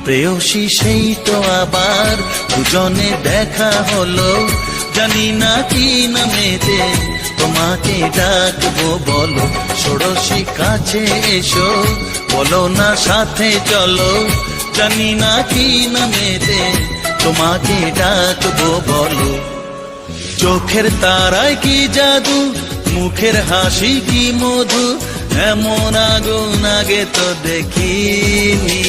প্রেয়সী সেই তো আবার দুজনে দেখা হলো, জানি না কি নামেতে তোমাকে ডাকবো বলো। ষোড়শী কাছে এসো, বলো না সাথে চলো, জানি না কি নামেতে তোমাকে ডাকবো বলো। চোখের তারায় কি জাদু, মুখের হাসি কি মধু, এমন আগুন আগে তো দেখিনি।